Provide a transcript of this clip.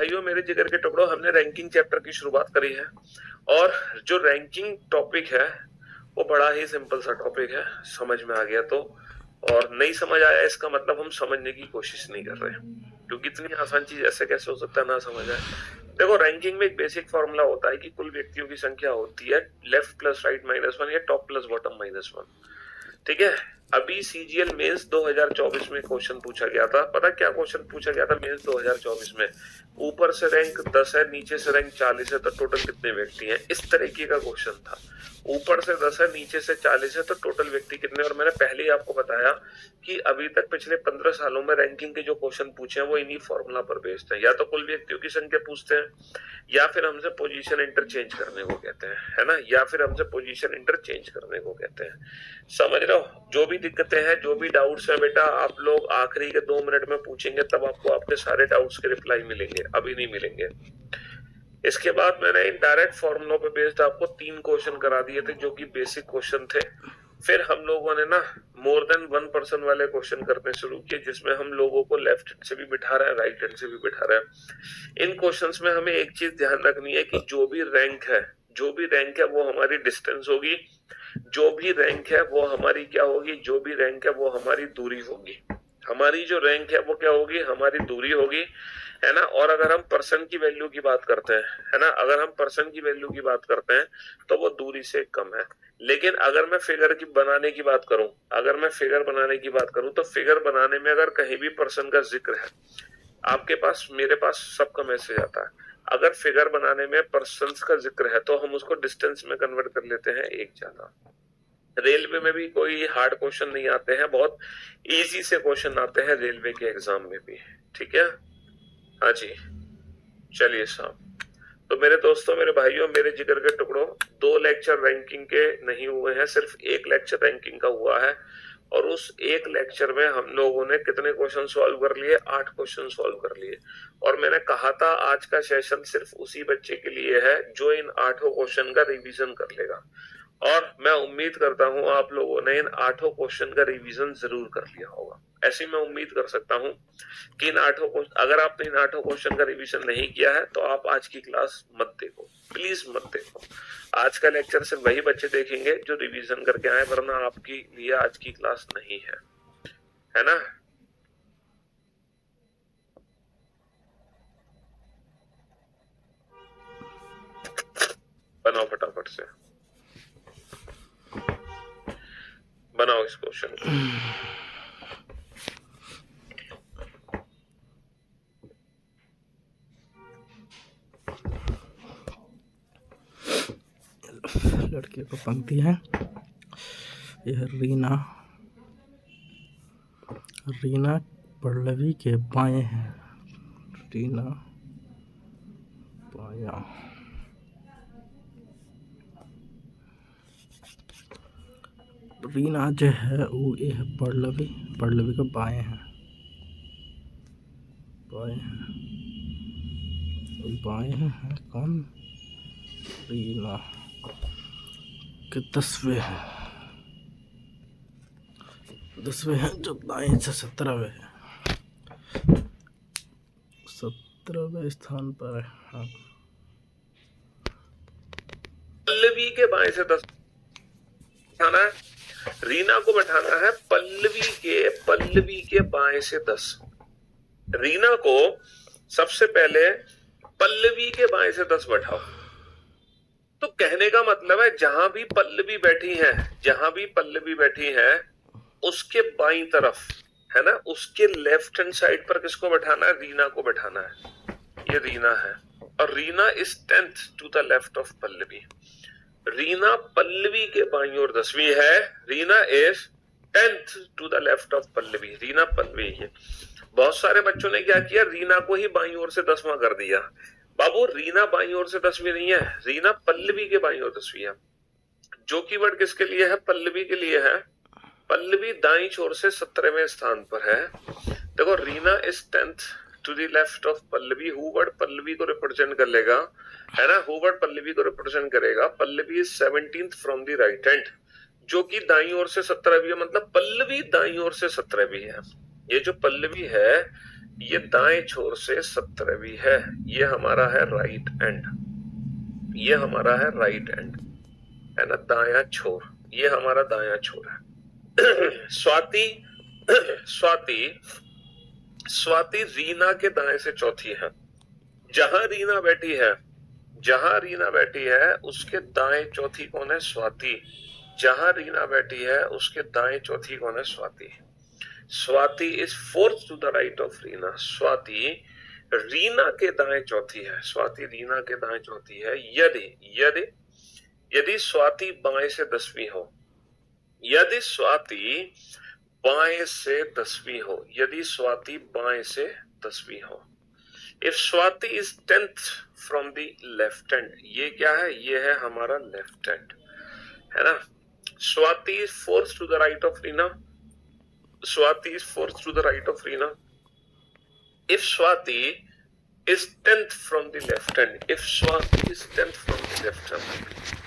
भाइयों मेरे जिगर के टुकड़ों, हमने रैंकिंग चैप्टर की शुरुआत करी है और जो रैंकिंग टॉपिक है वो बड़ा ही सिंपल सा टॉपिक है, समझ में आ गया तो। और नहीं समझ आया इसका मतलब हम समझने की कोशिश नहीं कर रहे, क्योंकि इतनी आसान चीज ऐसे कैसे हो सकता है ना समझ आए। देखो, रैंकिंग में एक बेसिक फॉर्मूला होता है कि कुल व्यक्तियों की संख्या होती है left plus right minus one या top plus bottom minus one. ठीक है। अभी सीजीएल मेंस 2024 में क्वेश्चन पूछा गया था। पता क्या क्वेश्चन पूछा गया था मेंस 2024 में? ऊपर से रैंक 10 है, नीचे से रैंक 40 है, तो टोटल कितने व्यक्ति हैं, इस तरीके का क्वेश्चन था। ऊपर से 10 है, नीचे से 40 है, तो टोटल व्यक्ति कितने। और मैंने पहले ही आपको बताया कि अभी तक पिछले 15 सालों में रैंकिंग के जो क्वेश्चन पूछे हैं वो इन्हीं फॉर्मूला पर बेस्ड है। या तो कुल व्यक्तियों की संख्या पूछते हैं, या फिर हमसे पोजीशन इंटरचेंज करने को कहते हैं, है ना, या फिर हमसे पोजीशन इंटरचेंज करने को कहते हैं। समझ रहे हो? जो भी दिक्कतें हैं, जो भी डाउट्स हैं बेटा, आप लोग आखिरी के 2 मिनट में पूछेंगे, तब आपको आपके सारे डाउट्स के रिप्लाई मिलेंगे, अभी नहीं मिलेंगे। इसके बाद मैंने इनडायरेक्ट फॉर्मूलों पे बेस्ड आपको 3 क्वेश्चन करा दिए थे, जो कि बेसिक क्वेश्चन थे। फिर हम लोगों ने ना मोर देन 1% वाले क्वेश्चन करने शुरू किए, जिसमें हम लोगों को लेफ्ट हैंड से भी बिठा रहे हैं, राइट हैंड से भी बिठा रहे हैं। इन क्वेश्चंस में हमें एक चीज ध्यान रखनी है कि जो भी रैंक है वो हमारी डिस्टेंस होगी, जो भी रैंक है वो हमारी क्या होगी, जो भी रैंक है वो हमारी दूरी होगी। हमारी जो रैंक है वो क्या होगी, हमारी दूरी होगी, है ना। और अगर हम पर्सन की वैल्यू की बात करते हैं, है ना, अगर हम पर्सन की वैल्यू की बात करते हैं तो वो दूरी से कम है। लेकिन अगर मैं फिगर की बनाने की बात करूं, तो फिगर बनाने में अगर कहीं भी पर्सन का जिक्र है, आपके पास मेरे पास सबका मैसेज आता है, अगर फिगर बनाने में पर्सन्स का जिक्र है तो हम उसको डिस्टेंस में कन्वर्ट कर लेते हैं एक ज्यादा। रेलवे में भी कोई हार्ड क्वेश्चन नहीं आते हैं, बहुत इजी से क्वेश्चन आते हैं रेलवे के एग्जाम में भी। ठीक है, हाँ जी, चलिए साहब। तो मेरे दोस्तों, मेरे भाइयों, मेरे जिगर के टुकड़ों, 2 लेक्चर रैंकिंग के नहीं हुए हैं, सिर्फ 1 लेक्चर रैंकिंग का हुआ है। और उस 1 लेक्चर में हम लोगों ने कितने क्वेश्चन सॉल्व कर लिए? 8 क्वेश्चन सॉल्व कर लिए। और मैंने कहा था आज का सेशन सिर्फ उसी बच्चे के लिए है जो इन 8 क्वेश्चन का रिवीजन कर लेगा। और मैं उम्मीद करता हूं आप लोगों ने इन 8 क्वेश्चन का रिवीजन जरूर कर लिया होगा। ऐसी मैं उम्मीद कर सकता हूं कि अगर आपने इन 8 क्वेश्चन का रिवीजन नहीं किया है तो आप आज की क्लास मत देखो, प्लीज मत देखो। आज का लेक्चर सिर्फ वही बच्चे देखेंगे जो रिवीजन करके आए, वरना आपके लिए आज की क्लास नहीं है ना। बनाओ फटाफट से, बनाओ इस क्वेश्चन को। लड़के को पंक्ति है, यह रीना पल्लवी के बाएं है। रीना बाया, रीना जो है वो यह पल्लवी के बाएं है, बाएं है कौन? रीना के 10वें हैं जो दाएं से 17वें है, 17वें स्थान पर है। हाँ। पल्लवी के बाएं से 10 बैठाना है, रीना को बैठाना है पल्लवी के बाएं से 10। रीना को सबसे पहले पल्लवी के बाएं से 10 बैठाओ। तो कहने का मतलब है जहां भी पल्लवी बैठी है उसके बाईं तरफ, है ना, उसके लेफ्ट हैंड साइड पर किसको बैठाना है? रीना को बैठाना है। ये रीना है और Reena is 10th to the left of Pallavi. Reena Pallavi के बाईं ओर 10वीं है, Reena is 10th to the left of Pallavi. Reena Pallavi है। बहुत सारे बच्चों ने क्या किया, रीना को ही बाईं ओर से 10वां कर दिया। बाबू, रीना बाईं ओर से 10वीं नहीं है, रीना पल्लवी के बाईं ओर 10वीं है। जो की वर्ड किसके लिए है? पल्लवी के लिए है। पल्लवी दाईं ओर से 17वें स्थान पर है। देखो, Reena is 10th to the left of Pallavi. Who word Pallavi को रिप्रेजेंट कर लेगा, है ना, हु वर्ड पल्लवी को रिप्रेजेंट करेगा। Pallavi is 17th from the right hand, जो कि दाईं ओर से 17वीं है, मतलब पल्लवी दाईं ओर से 17वीं है। ये जो पल्लवी है ये दाएं छोर से 17वीं है, ये हमारा है राइट एंड, ये हमारा है राइट एंड, है ना, दायां छोर, ये हमारा दायां छोर है। स्वाति स्वाति स्वाति रीना के दाएं से चौथी है। जहां रीना बैठी है, जहां रीना बैठी है उसके दाएं चौथी कौन है? स्वाति। जहां रीना बैठी है उसके दाएं चौथी कौन है? Swati. Swati is fourth to the right of Reena. Swati Reena के दाएं चौथी है, स्वाति रीना के दाएं चौथी है। यदि यदि यदि स्वाति बाएं से 10वीं हो, यदि स्वाति बाएं से 10वीं हो, यदि स्वाति बाएं से 10वीं हो। If Swati is 10th from the left hand, ये क्या है? ये है हमारा लेफ्ट हैंड, है ना। Swati is fourth to the right of Reena, Swati is fourth to the right of Reena. If Swati is 10th from the left hand, if Swati is 10th from the left hand,